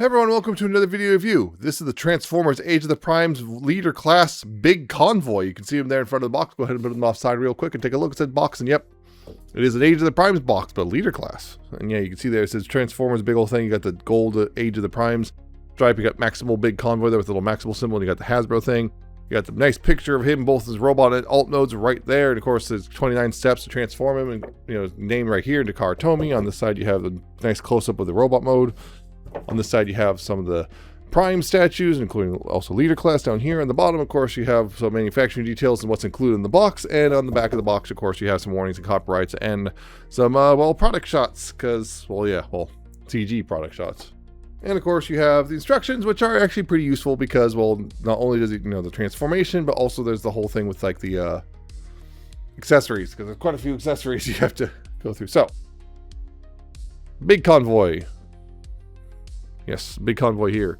everyone, welcome to another video review. This is the Transformers Age of the Primes Leader Class Big Convoy. You can see him there in front of the box. Go ahead and put them offside real quick and take a look at that box. And yep, it is an Age of the Primes box, but Leader Class. And yeah, you can see there it says Transformers, big old thing. You got the gold Age of the Primes stripe. You got Maximal Big Convoy there with the little Maximal symbol. And you got the Hasbro thing. You got the nice picture of him, both his robot and alt nodes right there. And of course, there's 29 steps to transform him. And name right here, Dakar Tomy. On this side, you have the nice close-up of the robot mode. On this side, you have some of the Prime statues, including also Leader Class down here. On the bottom, of course, you have some manufacturing details and what's included in the box. And on the back of the box, of course, you have some warnings and copyrights and some, product shots. Because, CG product shots. And of course, you have the instructions, which are actually pretty useful because, not only does it, the transformation, but also there's the whole thing with like the accessories, because there's quite a few accessories you have to go through. So, Big Convoy. Yes, Big Convoy here.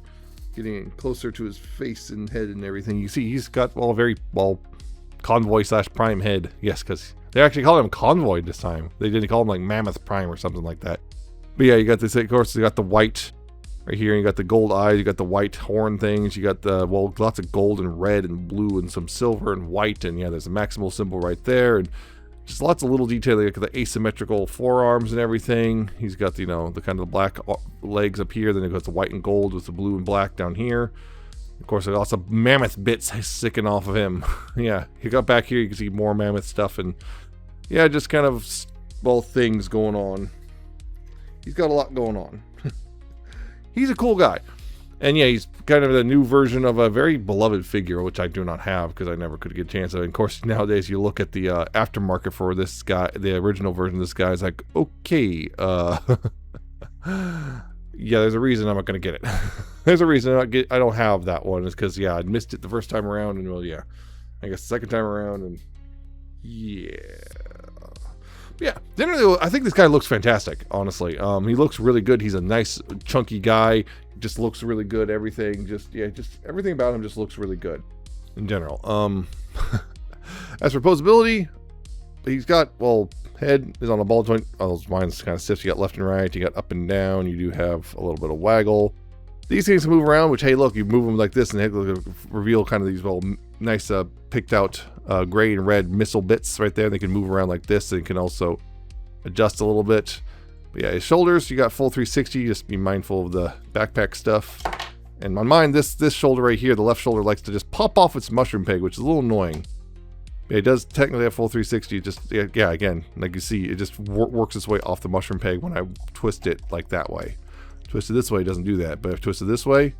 Getting closer to his face and head and everything. You see, he's got, Convoy/Prime head. Yes, because they actually call him Convoy this time. They didn't call him like Mammoth Prime or something like that. But yeah, you got this, of course, you got the white right here. You got the gold eyes, you got the white horn things, you got the, lots of gold and red and blue and some silver and white. And yeah, there's a Maximal symbol right there. And just lots of little detail, like the asymmetrical forearms and everything. He's got, the kind of the black legs up here. Then it goes the white and gold with the blue and black down here. Of course, there's lots of mammoth bits sticking off of him. Yeah, you got back here, you can see more mammoth stuff. And yeah, just kind of both things going on. He's got a lot going on. He's a cool guy. And yeah, he's kind of the new version of a very beloved figure, which I do not have because I never could get a chance of. And of course, nowadays you look at the aftermarket for this guy, the original version of this guy is like, okay, yeah, there's a reason I'm not going to get it. There's a reason I don't have that one. It's because, yeah, I missed it the first time around. And, I guess the second time around. And, yeah. Yeah, generally, I think this guy looks fantastic, honestly. He looks really good. He's a nice, chunky guy. Just looks really good. Everything, just everything about him just looks really good in general. As for posability, he's got, head is on a ball joint. Oh, mine's kind of stiff. You got left and right. You got up and down. You do have a little bit of waggle. These things move around, which, hey, look, you move them like this and they reveal kind of these, nice picked out gray and red missile bits right there. They can move around like this and can also adjust a little bit. But yeah, his shoulders, you got full 360. Just be mindful of the backpack stuff. And on mine, this shoulder right here, the left shoulder likes to just pop off its mushroom peg, which is a little annoying. Yeah, it does technically have full 360. Just, yeah, again, like you see, it just works its way off the mushroom peg when I twist it like that way. Twisted this way, it doesn't do that. But if twisted this way, it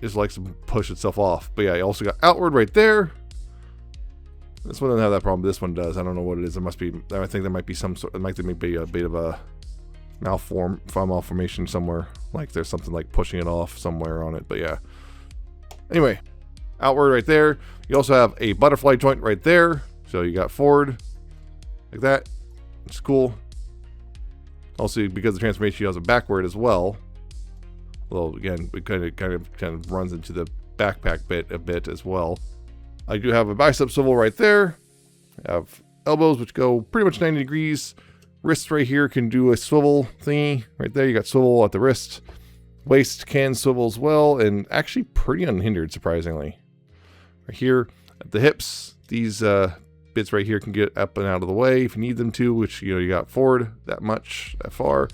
just likes to push itself off. But yeah, you also got outward right there. This one doesn't have that problem. This one does. I don't know what it is. There must be, I think there might be some sort, it might be a bit of a malformation somewhere. Like there's something like pushing it off somewhere on it. But yeah. Anyway, outward right there. You also have a butterfly joint right there. So you got forward like that. It's cool. Also, because the transformation has a backward as well. Well, again, it kind of runs into the backpack bit a bit as well. I do have a bicep swivel right there. I have elbows, which go pretty much 90 degrees. Wrists right here can do a swivel thingy right there. You got swivel at the wrist. Waist can swivel as well, and actually pretty unhindered, surprisingly. Right here at the hips, these bits right here can get up and out of the way if you need them to, which, you got forward that much, that far.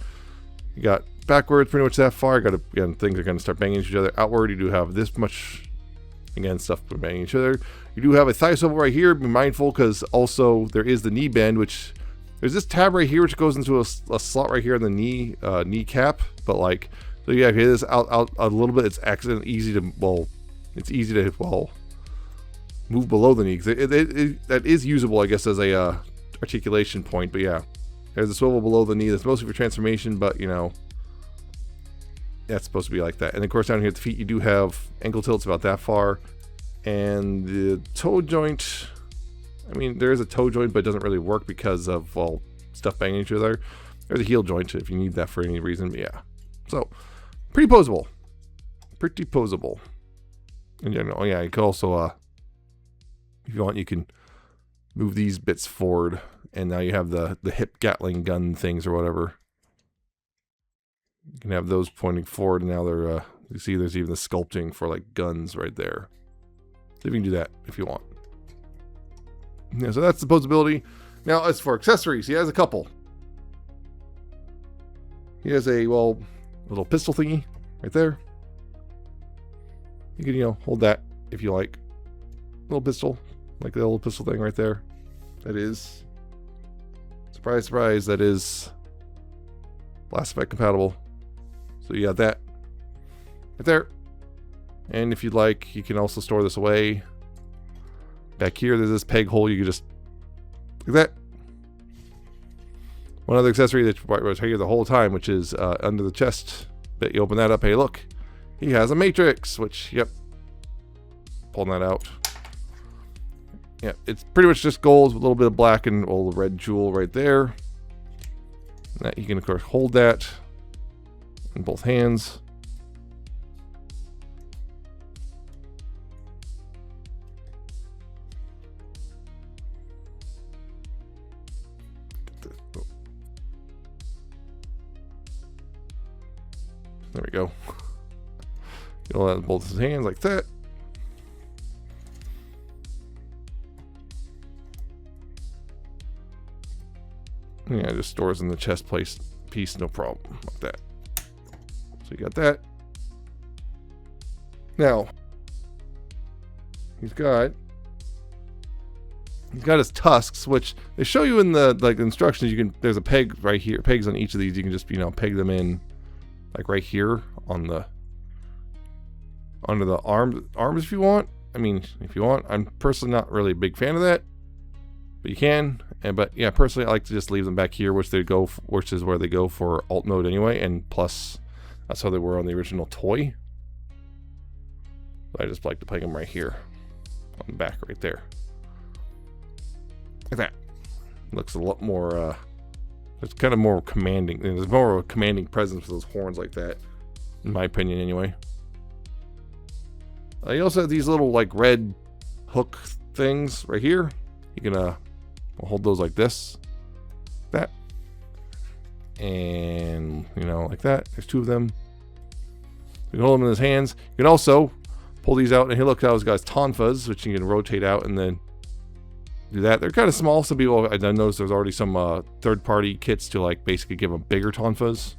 You got backwards pretty much that far. Again, things are going to start banging each other. Outward, you do have this much, again, stuff banging each other. You do have a thigh swivel right here. Be mindful because also there is the knee bend, which there's this tab right here which goes into a slot right here in the knee cap. But like, so yeah, if you hit this out a little bit, it's actually easy to move below the knee. That is usable, I guess, as a articulation point. But yeah, there's a swivel below the knee. That's mostly for transformation, but that's supposed to be like that. And of course, down here at the feet, you do have ankle tilts about that far. And the toe joint, I mean, there is a toe joint, but it doesn't really work because of, stuff banging each other. There's a heel joint if you need that for any reason, but yeah. So, pretty posable. Pretty posable. In general, yeah, you can also, if you want, you can move these bits forward, and now you have the hip Gatling gun things or whatever. You can have those pointing forward, and now they're, you see there's even the sculpting for like guns right there. So you can do that if you want. Yeah, so that's the posability. Now, as for accessories, he has a couple. He has a, well, little pistol thingy right there. You can, hold that if you like. Little pistol, like the little pistol thing right there. That is, surprise, surprise, that is blast effect compatible. So you got that right there. And if you'd like, you can also store this away. Back here, there's this peg hole. You can just, like that. One other accessory that was here the whole time, which is under the chest. But you open that up, hey look, he has a matrix, which, yep, pulling that out. Yeah, it's pretty much just gold with a little bit of black and all the red jewel right there. That you can of course hold that in both hands. There we go. You'll have both his hands like that. Yeah, it just stores in the chest piece, no problem, like that. So you got that. Now, he's got his tusks, which they show you in the instructions. You can, there's a peg right here, pegs on each of these. You can just peg them in, like right here on the under the arms if you want. I mean, if you want. I'm personally not really a big fan of that, but you can. But yeah, personally, I like to just leave them back here, which is where they go for alt mode anyway. And plus, that's how they were on the original toy. So I just like to peg them right here on the back, right there, like that. Looks a lot more. It's kind of more commanding. There's more of a commanding presence with those horns like that, in my opinion, anyway. You also have these little like red hook things right here. You can we'll hold those like this, that, and like that. There's two of them. You can hold them in his hands. You can also pull these out, and here, look, that was guys tonfas, which you can rotate out and then do that. They're kind of small. Some people, I noticed there's already some third-party kits to like basically give them bigger tonfas.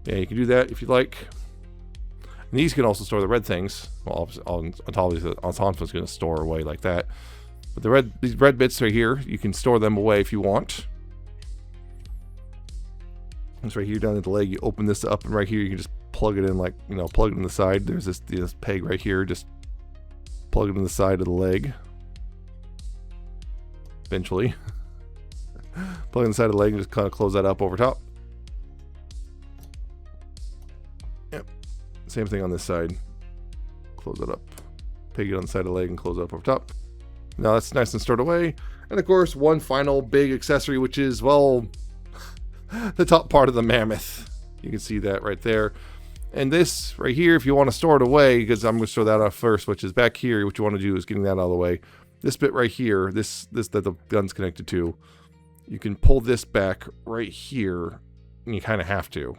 Yeah, you can do that if you like. And these can also store the red things. Well, on top of the tonfa's going to store away like that. But these red bits right here, you can store them away if you want. It's right here down at the leg. You open this up, and right here you can just plug it in, like plug it in the side. There's this peg right here. Just plug it in the side of the leg. Eventually, plug in the side of the leg and just kind of close that up over top. Yep. Same thing on this side. Close it up. Peg it on the side of the leg and close it up over top. Now that's nice and stored away. And of course, one final big accessory, which is, well, the top part of the mammoth. You can see that right there. And this right here, if you want to store it away, because I'm going to store that off first, which is back here. What you want to do is getting that out of the way. This bit right here, this that the gun's connected to, you can pull this back right here, and you kind of have to.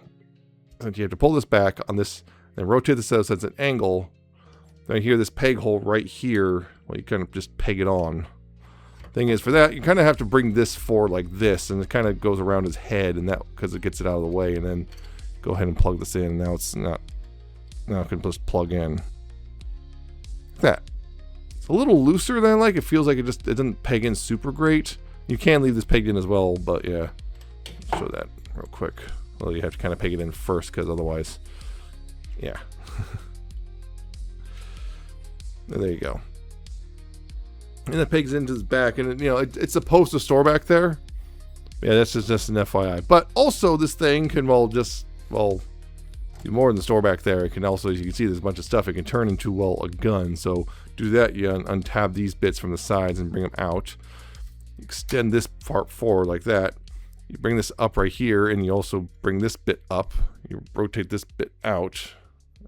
And you have to pull this back on this, then rotate this so it's an angle. Then here, this peg hole right here, well, you kind of just peg it on. Thing is, for that, you kind of have to bring this forward like this, and it kind of goes around his head, and that, because it gets it out of the way, and then go ahead and plug this in, and now it's not, now it can just plug in. Like that. It's a little looser than I like. It feels like it doesn't peg in super great. You can leave this pegged in as well, but yeah. Show that real quick. Well, you have to kind of peg it in first, because otherwise, yeah. There you go. And it pegs into his back, and it's supposed to store back there. Yeah, that's just an FYI. But also, this thing can do more than the store back there. It can also, as you can see, there's a bunch of stuff. It can turn into, a gun. So do that. You untab these bits from the sides and bring them out. Extend this part forward like that. You bring this up right here, and you also bring this bit up. You rotate this bit out.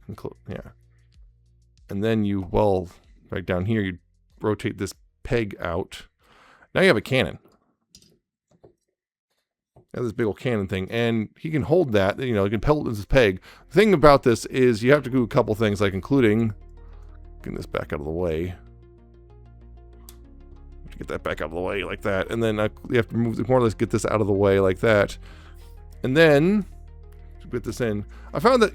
And yeah. And then you, right down here, you rotate this peg out. Now you have a cannon. Have this big old cannon thing, and he can hold that. You know, he can pelt this peg. The thing about this is you have to do a couple things, like including getting this back out of the way. Get that back out of the way like that, and then you have to move more or less, get this out of the way like that, and then put this in. I found that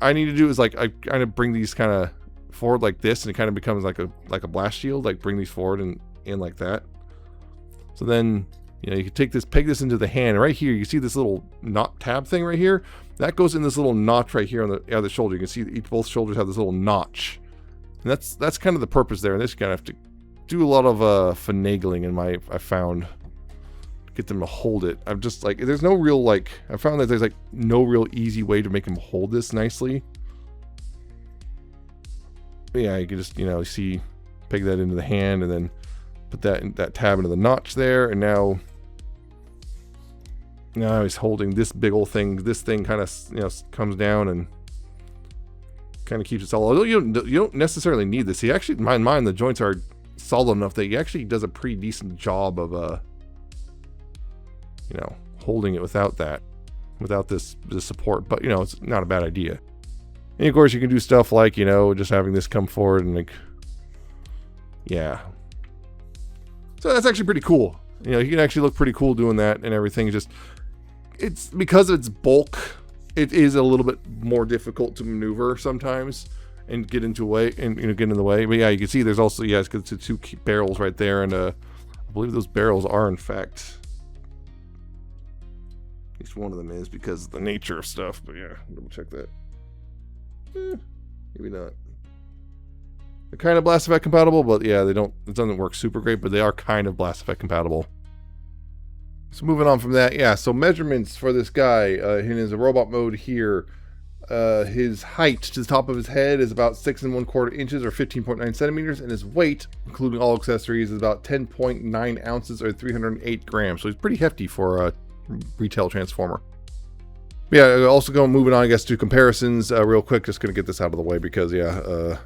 I need to do is like I kind of bring these kind of forward like this, and it kind of becomes like a blast shield. Like bring these forward and in like that. So then, you know, you can take this, peg this into the hand. Right here, you see this little knot tab thing right here? That goes in this little notch right here on the other shoulder. You can see both shoulders have this little notch. And that's kind of the purpose there. And this, you kind of have to do a lot of finagling I found. To get them to hold it. I'm just like, there's no real, like, I found that there's like no real easy way to make them hold this nicely. But yeah, you can just, you know, see, peg that into the hand and then put that tab into the notch there, and now he's holding this big old thing. This thing kind of, you know, comes down and kind of keeps it solid. Although you don't necessarily need this. He actually, in mine, the joints are solid enough that he actually does a pretty decent job of you know, holding it without this support. But you know, it's not a bad idea. And of course, you can do stuff like, you know, just having this come forward and like, yeah. So that's actually pretty cool. You know, you can actually look pretty cool doing that and everything. It's because of its bulk, it is a little bit more difficult to maneuver sometimes and get into way and, you know, get in the way. But yeah, you can see there's also, yeah, it's got two barrels right there, and I believe those barrels are in fact, at least one of them is, because of the nature of stuff. But yeah, double check that. Maybe not. They're kind of blast effect compatible, but yeah, it doesn't work super great, but they are kind of blast effect compatible. So moving on from that, yeah, so measurements for this guy in his robot mode here. His height to the top of his head is about 6 1/4 inches or 15.9 centimeters, and his weight, including all accessories, is about 10.9 ounces or 308 grams. So he's pretty hefty for a retail transformer. Yeah, also moving on, I guess, to comparisons real quick. Just gonna get this out of the way because yeah,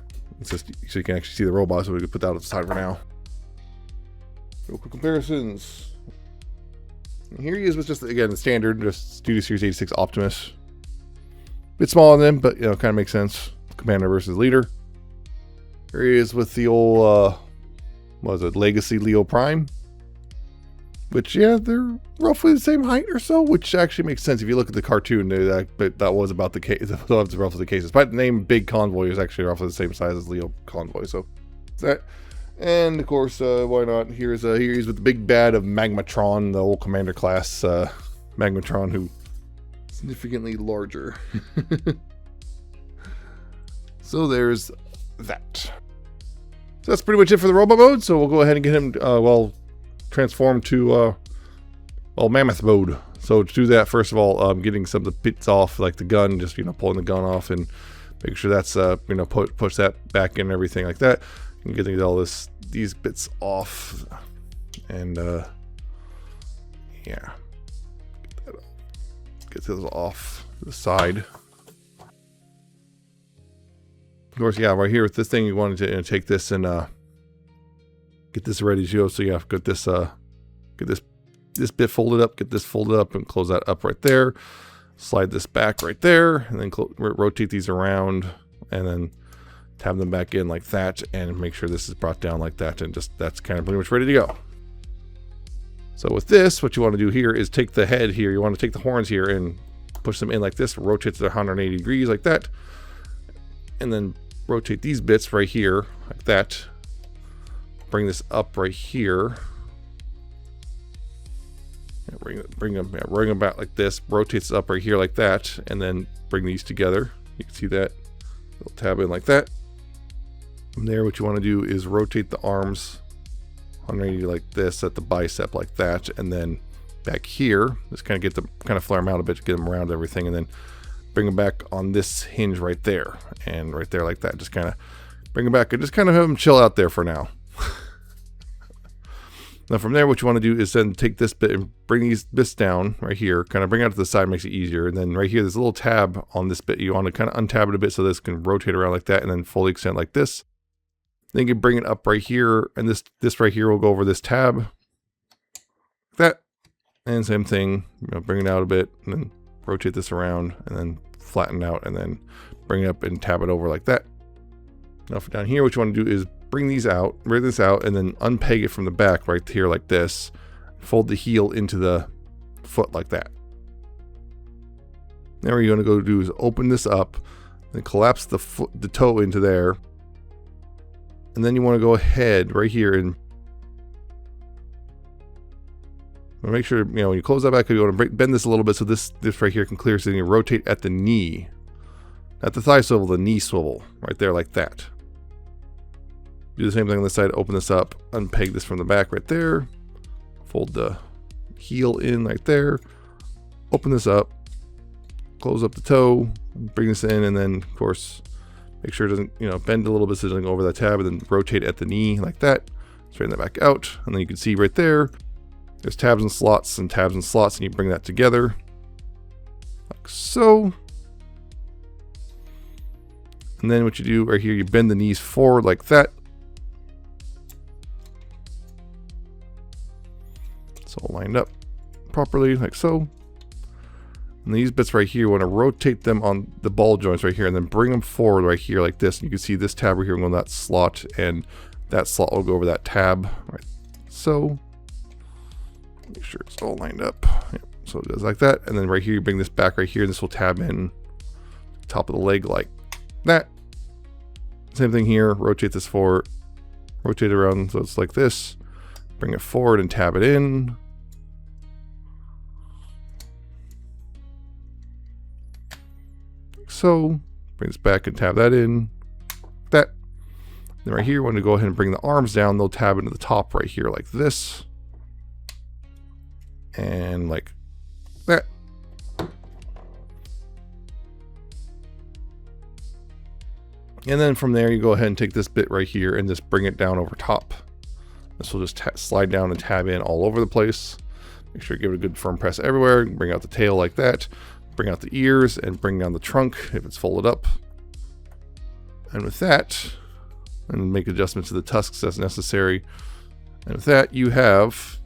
it's just so you can actually see the robot, so we can put that aside for now. Real quick comparisons. And here he is with just, again, the standard, just Studio Series 86 Optimus. Bit smaller than him, but you know, kind of makes sense. Commander versus leader. Here he is with the old, what was it, Legacy Leo Prime. Which, yeah, they're roughly the same height or so, which actually makes sense if you look at the cartoon. That was about the case. That was roughly the case. Despite the name Big Convoy is actually roughly the same size as Leo Convoy. So that, and of course, why not? Here he is with the big bad of Magmatron, the old Commander class Magmatron, who is significantly larger. So there's that. So that's pretty much it for the robot mode. So we'll go ahead and get him transform to mammoth mode. So to do that, first of all, getting some of the bits off, like the gun, just, you know, pulling the gun off and making sure that's you know, push that back in and everything like that, and getting all these bits off, and yeah, get those off the side. Of course, yeah, right here with this thing, you wanted to, you know, take this and get this ready to go. So yeah, get this bit folded up, get this folded up, and close that up right there. Slide this back right there, and then rotate these around, and then tab them back in like that, and make sure this is brought down like that, and just that's kind of pretty much ready to go. So with this, what you want to do here is take the head here, you want to take the horns here and push them in like this, rotate to 180 degrees like that, and then rotate these bits right here like that. Bring this up right here. Bring them back like this. Rotates up right here like that, and then bring these together. You can see that. Little tab in like that. From there, what you want to do is rotate the arms 180 like this at the bicep like that, and then back here, just kind of flare them out a bit to get them around everything, and then bring them back on this hinge right there, and right there like that. Just kind of bring them back and just kind of have them chill out there for now. Now from there, what you want to do is then take this bit and bring these bits down right here, kind of bring it out to the side, makes it easier. And then right here, there's a little tab on this bit. You want to kind of untab it a bit so this can rotate around like that, and then fully extend like this. Then you can bring it up right here, and this right here will go over this tab, like that, And same thing, bring it out a bit and then rotate this around and then flatten out and then bring it up and tab it over like that. Now for down here, what you want to do is bring this out and then unpeg it from the back right here like this. Fold the heel into the foot like that. Now what you're going to go do is open this up, then collapse the toe into there. And then you want to go ahead right here and make sure, when you close that back, you want to bend this a little bit so this right here can clear, so then you rotate at the knee. Not the thigh swivel, the knee swivel. Right there like that. Do the same thing on this side, open this up, unpeg this from the back right there. Fold the heel in right there. Open this up. Close up the toe. Bring this in, and then, of course, make sure it doesn't, bend a little bit so it doesn't go over that tab, and then rotate at the knee like that. Straighten that back out, and then you can see right there, there's tabs and slots, and you bring that together like so. And then what you do right here, you bend the knees forward like that. It's all lined up properly like so. And these bits right here, you want to rotate them on the ball joints right here and then bring them forward right here like this. And you can see this tab right here will go in that slot, and that slot will go over that tab right so. Make sure it's all lined up. Yep. So it does like that. And then right here, you bring this back right here, and this will tab in top of the leg like that. Same thing here. Rotate this forward. Rotate it around so it's like this. Bring it forward and tab it in. So bring this back and tab that in. That. Then right here, you want to go ahead and bring the arms down. They'll tab into the top right here like this. And like that. And then from there, you go ahead and take this bit right here and just bring it down over top. This will just slide down and tab in all over the place. Make sure you give it a good firm press everywhere. Bring out the tail like that. Bring out the ears and bring down the trunk if it's folded up. And with that, and make adjustments to the tusks as necessary. And with that, you have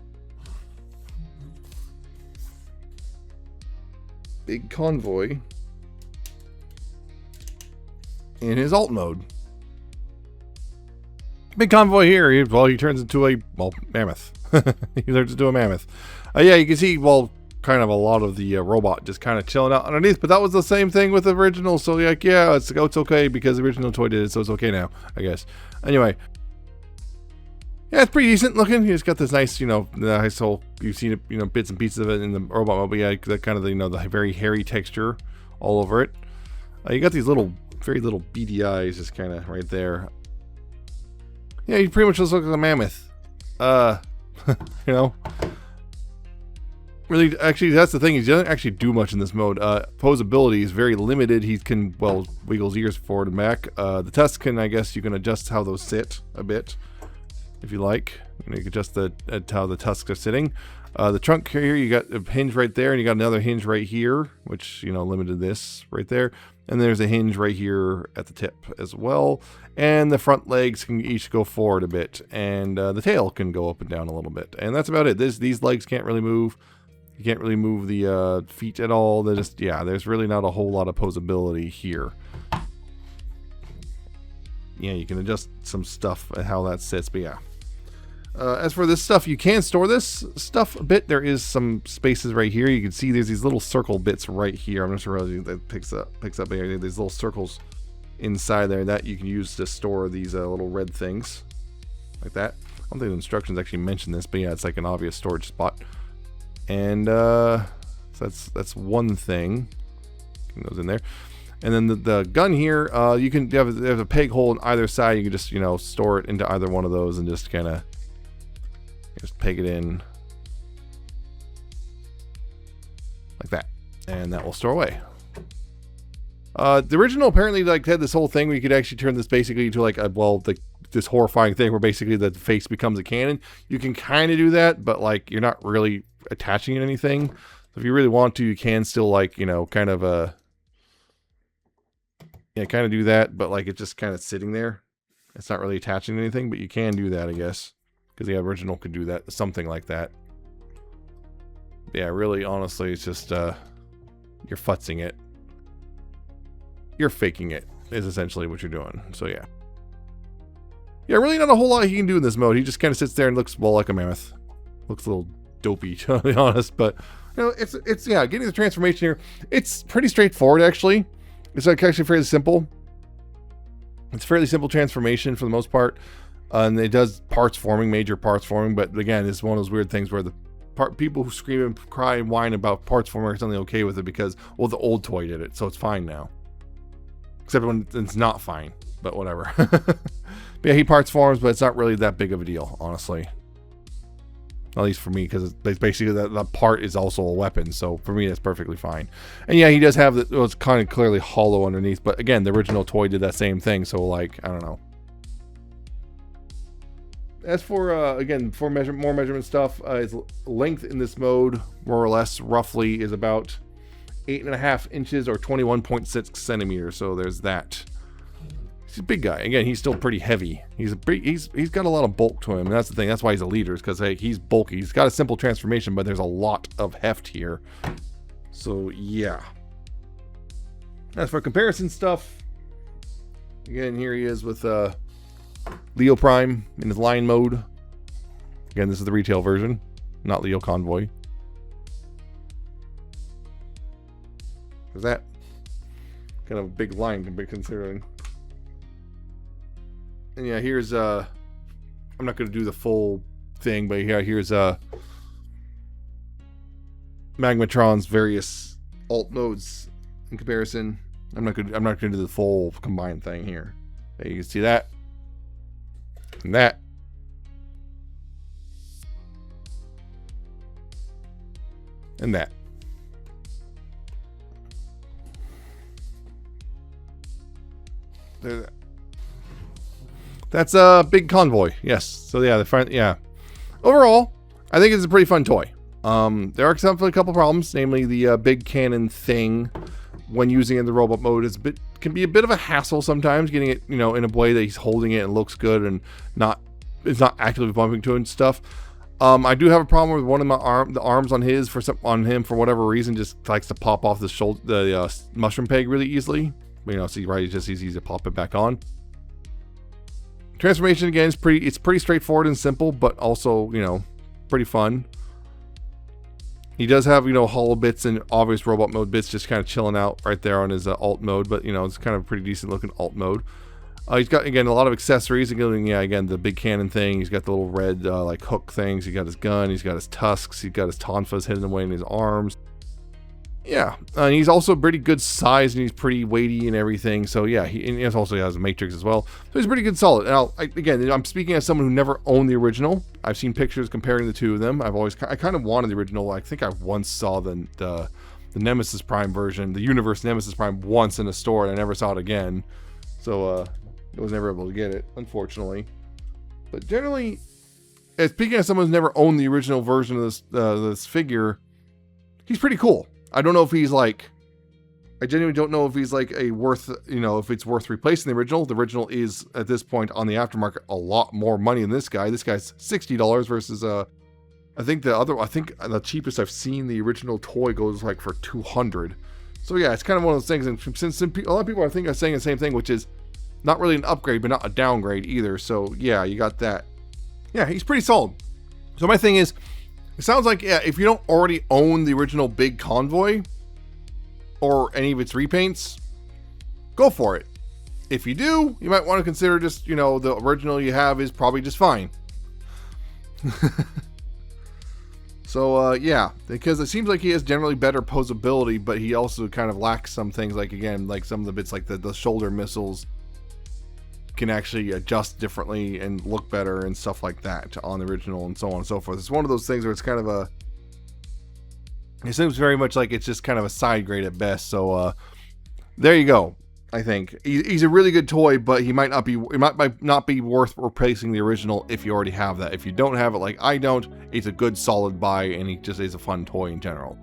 Big Convoy in his alt mode. Big Convoy here, he turns into a, mammoth. He turns into a mammoth. Yeah, you can see, kind of a lot of the robot just kind of chilling out underneath, but that was the same thing with the original, so like, yeah, it's okay because the original toy did it, so it's okay now, I guess. Anyway. Yeah, it's pretty decent looking. He's got this nice, nice whole, you've seen it, bits and pieces of it in the robot mode, but yeah, that kind of, the very hairy texture all over it. You got these very little beady eyes just kind of right there. Yeah, he pretty much just looks like a mammoth. Really, actually, that's the thing. He doesn't actually do much in this mode. Posability is very limited. He can, wiggle his ears forward and back. The tusks can, I guess, you can adjust how those sit a bit. If you like, you can adjust how the tusks are sitting. The trunk here, you got a hinge right there, and you got another hinge right here, which limited this right there. And there's a hinge right here at the tip as well. And the front legs can each go forward a bit, and the tail can go up and down a little bit. And that's about it. These legs can't really move. You can't really move the feet at all. They're just, there's really not a whole lot of posability here. Yeah, you can adjust some stuff and how that sits, but yeah. As for this stuff, you can store this stuff a bit. There is some spaces right here. You can see there's these little circle bits right here. I'm not sure how that picks up here. These little circles inside there that you can use to store these little red things like that. I don't think the instructions actually mention this, but yeah, it's like an obvious storage spot. And so that's one thing. Get those in there. And then the gun here, you can have a peg hole on either side. You can just store it into either one of those and just kind of just peg it in like that, and that will store away. The original apparently had this whole thing where you could actually turn this basically to like this horrifying thing where basically the face becomes a cannon. You can kind of do that, but like you're not really attaching anything. So if you really want to, you can still kind of do that, but like it's just kind of sitting there. It's not really attaching anything, but you can do that, I guess, because the original could do that, something like that. Yeah, really, honestly, it's just you're futzing it. You're faking it is essentially what you're doing. So yeah. Yeah, really not a whole lot he can do in this mode. He just kind of sits there and looks, well, like a mammoth. Looks a little dopey, to be honest. But, you know, it's yeah, getting the transformation here. It's pretty straightforward, actually. It's like actually fairly simple. It's fairly simple transformation for the most part. And it does parts forming, major parts forming. But again, it's one of those weird things where the people who scream and cry and whine about parts forming are suddenly okay with it because, well, the old toy did it, so it's fine now. Except when it's not fine, but whatever. But yeah, he parts forms, but it's not really that big of a deal, honestly. At least for me, because it's basically that part is also a weapon, so for me, that's perfectly fine. And yeah, he does have the, well, it's kind of clearly hollow underneath, but again, the original toy did that same thing, so like, I don't know. As for, again, for more measurement stuff, his length in this mode, more or less, roughly, is about 8.5 inches or 21.6 centimeters. So there's that. He's a big guy. Again, he's still pretty heavy. He's got a lot of bulk to him. And that's the thing. That's why he's a leader, is because hey, he's bulky. He's got a simple transformation, but there's a lot of heft here. So yeah. As for comparison stuff, again, here he is with Leo Prime in his line mode. Again, this is the retail version, not Leo Convoy. Is that kind of a big line to be considering? And yeah, here's I'm not going to do the full thing, but yeah, here's Magmatron's various alt modes in comparison. I'm not going to do the full combined thing here. There you can see that. And that. And that. There. That's a big Convoy. Yes. So yeah, the front. Yeah. Overall, I think it's a pretty fun toy. There are definitely a couple problems, namely the big cannon thing when using it in the robot mode is can be a bit of a hassle sometimes, getting it, you know, in a way that he's holding it and looks good and it's not actively bumping to it and stuff. I do have a problem with one of the arms on him for whatever reason just likes to pop off the shoulder, the mushroom peg really easily. You know, see, right, it's just easy to pop it back on. Transformation again is pretty straightforward and simple, but also, you know, pretty fun. He does have, you know, hollow bits and obvious robot mode bits just kind of chilling out right there on his alt mode, but, you know, it's kind of a pretty decent looking alt mode. He's got, again, a lot of accessories, including, yeah, again, the big cannon thing. He's got the little red, like, hook things. He's got his gun. He's got his tusks. He's got his tonfas hidden away in his arms. Yeah, and he's also pretty good size, and he's pretty weighty and everything. So, yeah, he also has a matrix as well. So he's pretty good solid. And again, I'm speaking as someone who never owned the original. I've seen pictures comparing the two of them. I kind of wanted the original. I think I once saw the Nemesis Prime version, the Universe Nemesis Prime, once in a store, and I never saw it again. So, I was never able to get it, unfortunately. But generally, speaking as someone who's never owned the original version of this figure, he's pretty cool. I don't know if he's like, I genuinely don't know if he's like if it's worth replacing the original. The original is at this point on the aftermarket a lot more money than this guy. This guy's $60 versus I think the cheapest I've seen the original toy goes like for $200. So yeah, it's kind of one of those things. And since a lot of people are saying the same thing, which is not really an upgrade, but not a downgrade either. So yeah, you got that. Yeah, he's pretty solid. So my thing is, it sounds like, yeah, if you don't already own the original big Convoy or any of its repaints, go for it. If you do, you might want to consider just, you know, the original you have is probably just fine. So, yeah, because it seems like he has generally better posability, but he also kind of lacks some things, like, again, like some of the bits like the shoulder missiles can actually adjust differently and look better and stuff like that on the original and so on and so forth. It's one of those things where it's kind of it seems very much like it's just kind of a side grade at best. So there you go. I think he's a really good toy, but it might not be worth replacing the original if you already have that. If you don't have it, like I don't, it's a good solid buy, and he just is a fun toy in general.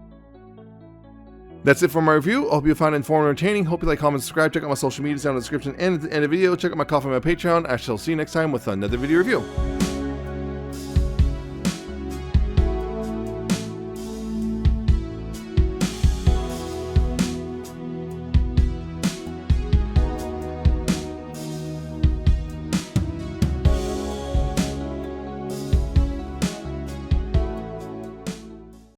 That's it for my review. I hope you found it informative and entertaining. Hope you like, comment, subscribe. Check out my social media down in the description and at the end of the video. Check out my Ko-fi and my Patreon. I shall see you next time with another video review.